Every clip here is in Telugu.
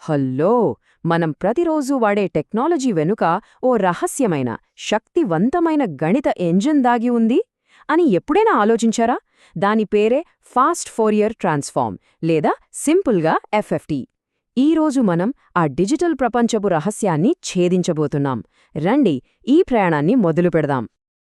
హల్లో మనం ప్రతిరోజు వాడే టెక్నాలజీ వెనుక ఓ రహస్యమైన శక్తివంతమైన గణిత ఎంజిన్ దాగి ఉంది అని ఎప్పుడైనా ఆలోచించారా? దాని పేరే ఫాస్ట్ ఫోరియర్ ట్రాన్స్ఫార్మ్ లేదా సింపుల్గా ఎఫ్ఎఫ్టి. ఈరోజు మనం ఆ డిజిటల్ ప్రపంచపు రహస్యాన్ని ఛేదించబోతున్నాం. రండి, ఈ ప్రయాణాన్ని మొదలు పెడదాం.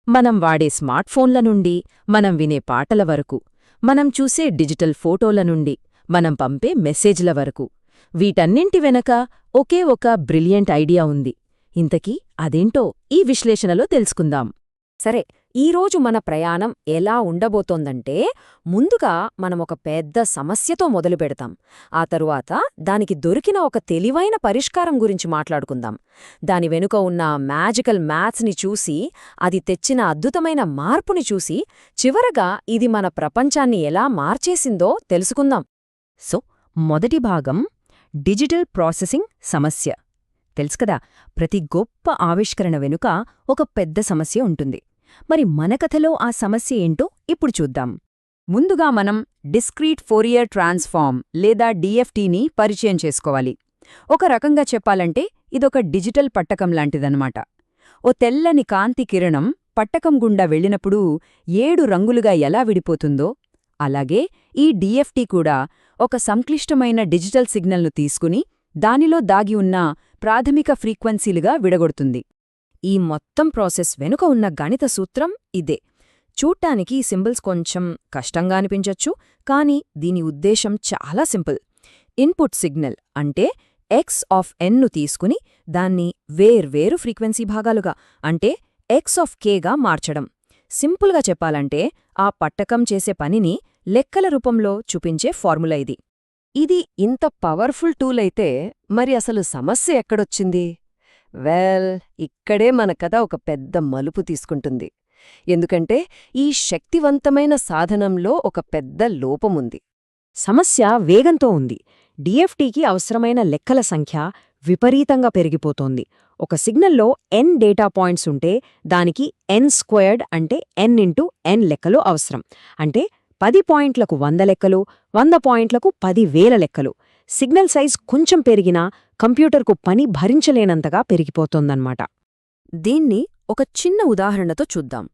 మనం వాడే స్మార్ట్ఫోన్ల నుండి మనం వినే పాటల వరకు, మనం చూసే డిజిటల్ ఫోటోల నుండి మనం పంపే మెసేజ్ల వరకు, వీటన్నింటి వెనక ఒకే ఒక బ్రిలియంట్ ఐడియా ఉంది. ఇంతకీ అదేంటో ఈ విశ్లేషణలో తెలుసుకుందాం. సరే, ఈరోజు మన ప్రయాణం ఎలా ఉండబోతోందంటే, ముందుగా మనమొక పెద్ద సమస్యతో మొదలు పెడతాం. ఆ తరువాత దానికి దొరికిన ఒక తెలివైన పరిష్కారం గురించి మాట్లాడుకుందాం. దాని వెనుక ఉన్న మ్యాజికల్ మ్యాథ్స్ని చూసి, అది తెచ్చిన అద్భుతమైన మార్పుని చూసి, చివరగా ఇది మన ప్రపంచాన్ని ఎలా మార్చేసిందో తెలుసుకుందాం. సో, మొదటి భాగం డిజిటల్ ప్రాసెసింగ్ సమస్య. తెలుసుకదా, ప్రతి గొప్ప ఆవిష్కరణ వెనుక ఒక పెద్ద సమస్య ఉంటుంది. మరి మన కథలో ఆ సమస్య ఏంటో ఇప్పుడు చూద్దాం. ముందుగా మనం డిస్క్రీట్ ఫోరియర్ ట్రాన్స్ఫార్మ్ లేదా డిఎఫ్టీని పరిచయం చేసుకోవాలి. ఒక రకంగా చెప్పాలంటే ఇదొక డిజిటల్ పట్టకం లాంటిదన్నమాట. ఓ తెల్లని కాంతి కిరణం పట్టకం గుండా వెళ్ళినప్పుడు 7 రంగులుగా ఎలా విడిపోతుందో, అలాగే ఈ డిఎఫ్టీ కూడా ఒక సంక్లిష్టమైన డిజిటల్ సిగ్నల్ను తీసుకుని దానిలో దాగి ఉన్న ప్రాథమిక ఫ్రీక్వెన్సీలుగా విడగొడుతుంది. ఈ మొత్తం ప్రాసెస్ వెనుక ఉన్న గణిత సూత్రం ఇదే. చూడ్డానికి ఈ సింబల్స్ కొంచెం కష్టంగా అనిపించొచ్చు, కానీ దీని ఉద్దేశం చాలా సింపుల్. ఇన్పుట్ సిగ్నల్ అంటే ఎక్స్ ఆఫ్ ఎన్ను తీసుకుని దాన్ని వేర్వేరు ఫ్రీక్వెన్సీ భాగాలుగా అంటే ఎక్స్ ఆఫ్ కేగా మార్చడం. సింపుల్గా చెప్పాలంటే ఆ పట్టకం చేసే పనిని లెక్కల రూపంలో చూపించే ఫార్ములా ఇది. ఇది ఇంత పవర్ఫుల్ టూల్ అయితే మరి అసలు సమస్య ఎక్కడొచ్చింది? ఇక్కడే మన కథ ఒక పెద్ద మలుపు తీసుకుంటుంది. ఎందుకంటే ఈ శక్తివంతమైన సాధనంలో ఒక పెద్ద లోపముంది. సమస్య వేగంతో ఉంది. డిఎఫ్టీకి అవసరమైన లెక్కల సంఖ్య విపరీతంగా పెరిగిపోతోంది. ఒక సిగ్నల్లో n డేటా పాయింట్స్ ఉంటే దానికి n² అంటే n ఇంటూ n లెక్కలు అవసరం. అంటే 10 పాయింట్లకు 100 లెక్కలు, 100 పాయింట్లకు 10,000 లెక్కలు. సిగ్నల్ సైజ్ కొంచెం పెరిగినా కంప్యూటర్కు పని భరించలేనంతగా పెరిగిపోతోందన్నమాట. దీన్ని ఒక చిన్న ఉదాహరణతో చూద్దాం.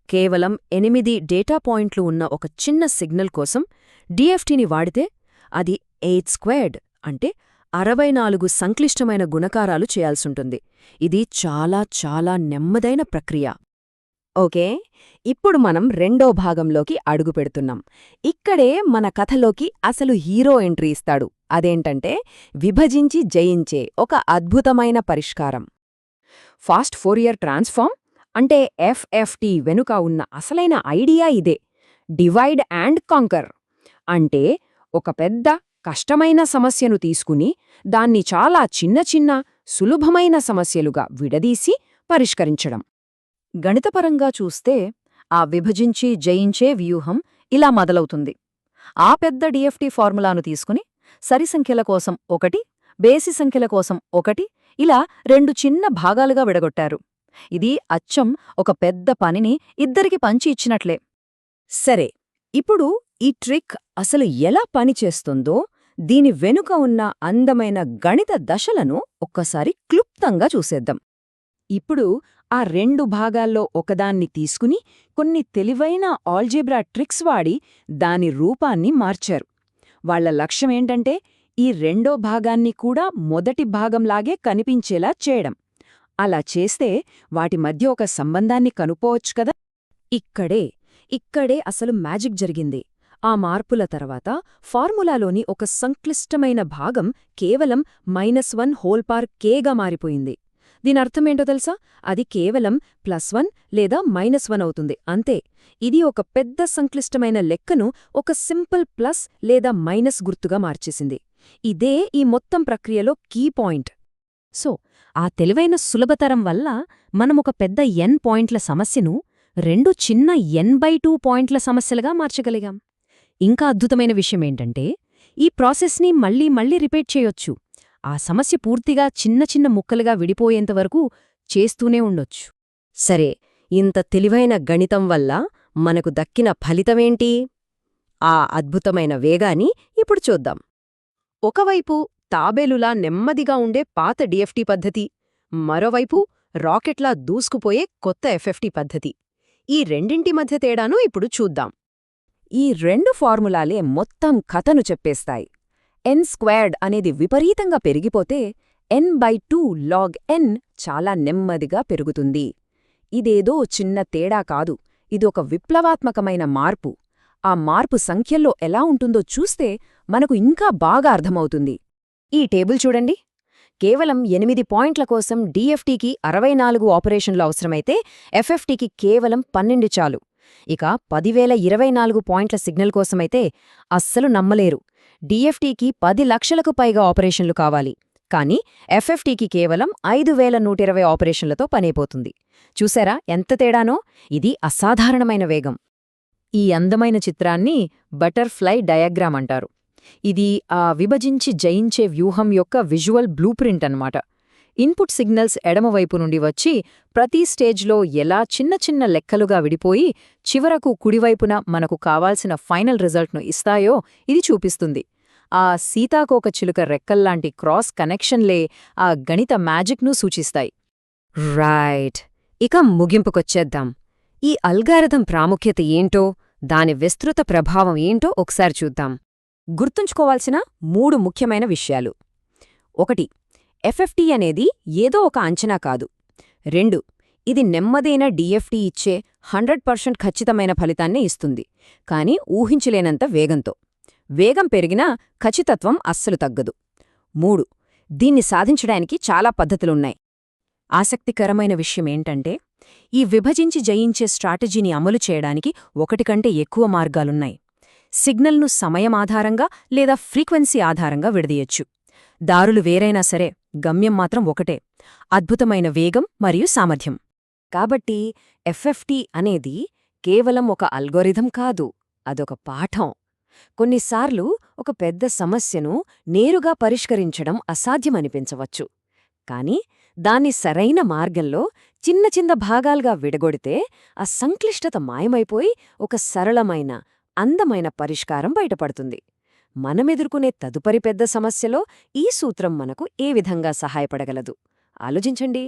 కేవలం 8 డేటా పాయింట్లు ఉన్న ఒక చిన్న సిగ్నల్ కోసం డిఎఫ్టీని వాడితే అది 8² అంటే 64 సంక్లిష్టమైన గుణకారాలు చేయాల్సుంటుంది. ఇది చాలా చాలా నెమ్మదైన ప్రక్రియ. ఓకే, ఇప్పుడు మనం రెండో భాగంలోకి అడుగుపెడుతున్నాం. ఇక్కడే మన కథలోకి అసలు హీరో ఎంట్రీ ఇస్తాడు. అదేంటంటే విభజించి జయించే ఒక అద్భుతమైన పరిష్కారం. ఫాస్ట్ ఫోరియర్ ట్రాన్స్ఫార్మ్ అంటే ఎఫ్ఎఫ్టి వెనుక ఉన్న అసలైన ఐడియా ఇదే. డివైడ్ అండ్ కాంకర్ అంటే ఒక పెద్ద కష్టమైన సమస్యను తీసుకుని దాన్ని చాలా చిన్న చిన్న సులభమైన సమస్యలుగా విడదీసి పరిష్కరించడం. గణితపరంగా చూస్తే ఆ విభజించి జయించే వ్యూహం ఇలా మొదలవుతుంది. ఆ పెద్ద డిఎఫ్టీ ఫార్ములాను తీసుకుని సరిసంఖ్యల కోసం 1, బేసి సంఖ్యల కోసం 1 ఇలా 2 చిన్న భాగాలుగా విడగొట్టారు. ఇది అచ్చం ఒక పెద్ద పనిని ఇద్దరికి పంచి ఇచ్చినట్లే. సరే, ఇప్పుడు ఈ ట్రిక్ అసలు ఎలా పనిచేస్తుందో, దీని వెనుక ఉన్న అందమైన గణిత దశలను ఒక్కసారి క్లుప్తంగా చూసేద్దాం. ఇప్పుడు ఆ 2 భాగాల్లో ఒకదాన్ని తీసుకుని కొన్ని తెలివైన ఆల్జీబ్రా ట్రిక్స్ వాడి దాని రూపాన్ని మార్చారు. వాళ్ల లక్ష్యమేంటంటే ఈ రెండో భాగాన్ని కూడా మొదటి భాగంలాగే కనిపించేలా చేయడం. అలా చేస్తే వాటి మధ్య ఒక సంబంధాన్ని కనుక్కోవచ్చు కదా. ఇక్కడే అసలు మ్యాజిక్ జరిగింది. ఆ మార్పుల తర్వాత ఫార్ములాలోని ఒక సంక్లిష్టమైన భాగం కేవలం -1/k మారిపోయింది. దీనర్థమేంటో తెలుసా? అది కేవలం +1 లేదా -1 అవుతుంది, అంతే. ఇది ఒక పెద్ద సంక్లిష్టమైన లెక్కను ఒక సింపుల్ ప్లస్ లేదా మైనస్ గుర్తుగా మార్చేసింది. ఇదే ఈ మొత్తం ప్రక్రియలో కీ పాయింట్. సో, ఆ తెలివైన సులభతరం వల్ల మనమొక పెద్ద n పాయింట్ల సమస్యను 2 చిన్న n/2 పాయింట్ల సమస్యలుగా మార్చగలిగాం. ఇంకా అద్భుతమైన విషయమేంటంటే ఈ ప్రాసెస్ని మళ్లీ మళ్లీ రిపీట్ చేయొచ్చు. ఆ సమస్య పూర్తిగా చిన్న చిన్న ముక్కలుగా విడిపోయేంతవరకు చేస్తూనే ఉండొచ్చు. సరే, ఇంత తెలివైన గణితం వల్ల మనకు దక్కిన ఫలితమేంటి? ఆ అద్భుతమైన వేగాన్ని ఇప్పుడు చూద్దాం. ఒకవైపు తాబేలులా నెమ్మదిగా ఉండే పాత డిఎఫ్టి పద్ధతి, మరోవైపు రాకెట్లా దూసుకుపోయే కొత్త ఎఫ్ఎఫ్టి పద్ధతి. ఈ రెండింటి మధ్య తేడాను ఇప్పుడు చూద్దాం. ఈ రెండు ఫార్ములాలే మొత్తం కథను చెప్పేస్తాయి. n² అనేది విపరీతంగా పెరిగిపోతే n/2 log n చాలా నెమ్మదిగా పెరుగుతుంది. ఇదేదో చిన్న తేడా కాదు, ఇది ఒక విప్లవాత్మకమైన మార్పు. ఆ మార్పు సంఖ్యల్లో ఎలా ఉంటుందో చూస్తే మనకు ఇంకా బాగా అర్థమవుతుంది. ఈ టేబుల్ చూడండి. కేవలం 8 పాయింట్ల కోసం డిఎఫ్టికి 64 ఆపరేషన్లు అవసరమైతే ఎఫ్ఎఫ్టికి కేవలం 12 చాలు. ఇక 10,024 పాయింట్ల సిగ్నల్ కోసమైతే అస్సలు నమ్మలేరు. డిఎఫ్టికి 10 లక్షలకు పైగా ఆపరేషన్లు కావాలి. కానీ ఎఫ్ఎఫ్టికి కేవలం 5,120 ఆపరేషన్లతో పనైపోతుంది. చూసారా ఎంత తేడానో? ఇది అసాధారణమైన వేగం. ఈ అందమైన చిత్రాన్ని బటర్ఫ్లై డయాగ్రామ్ అంటారు. ఇది ఆ విభజించి జయించే వ్యూహం యొక్క విజువల్ బ్లూప్రింట్ అన్నమాట. ఇన్పుట్ సిగ్నల్స్ ఎడమవైపు నుండి వచ్చి ప్రతి స్టేజ్లో ఎలా చిన్న చిన్న లెక్కలుగా విడిపోయి చివరకు కుడివైపున మనకు కావాల్సిన ఫైనల్ రిజల్ట్ను ఇస్తాయో ఇది చూపిస్తుంది. ఆ సీతాకోకచిలుక రెక్కల్లాంటి క్రాస్ కనెక్షన్లే ఆ గణిత మ్యాజిక్ను సూచిస్తాయి. రైట్, ఇక ముగింపుకొచ్చేద్దాం. ఈ అల్గారిథం ప్రాముఖ్యత ఏంటో, దాని విస్తృత ప్రభావం ఏంటో ఒకసారి చూద్దాం. గుర్తుంచుకోవాల్సిన 3 ముఖ్యమైన విషయాలు. 1. ఎఫ్ఎఫ్టి అనేది ఏదో ఒక అంచనా కాదు. 2. ఇది నెమ్మదైన డిఎఫ్టి ఇచ్చే 100% ఖచ్చితమైన ఫలితాన్నే ఇస్తుంది, కానీ ఊహించలేనంత వేగంతో. వేగం పెరిగినా ఖచ్చితత్వం అస్సలు తగ్గదు. 3. దీన్ని సాధించడానికి చాలా పద్ధతులున్నాయి. ఆసక్తికరమైన విషయమేంటంటే, ఈ విభజించి జయించే స్ట్రాటజీని అమలు చేయడానికి 1 కంటే ఎక్కువ మార్గాలున్నాయి. సిగ్నల్ను సమయమాధారంగా లేదా ఫ్రీక్వెన్సీ ఆధారంగా విడదీయొచ్చు. దారులు వేరైనా సరే గమ్యం మాత్రం ఒకటే: అద్భుతమైన వేగం మరియు సామర్థ్యం. కాబట్టి ఎఫ్ఎఫ్టి అనేది కేవలం ఒక అల్గోరిథం కాదు, అదొక పాఠం. కొన్నిసార్లు ఒక పెద్ద సమస్యను నేరుగా పరిష్కరించడం అసాధ్యమనిపించవచ్చు. కాని దాన్ని సరైన మార్గంలో చిన్న చిన్న భాగాలుగా విడగొడితే ఆ సంక్లిష్టత మాయమైపోయి ఒక సరళమైన, అందమైన పరిష్కారం బయటపడుతుంది. మనమెదుర్కొనే తదుపరి పెద్ద సమస్యలో ఈ సూత్రం మనకు ఏ విధంగా సహాయపడగలదు? ఆలోచించండి.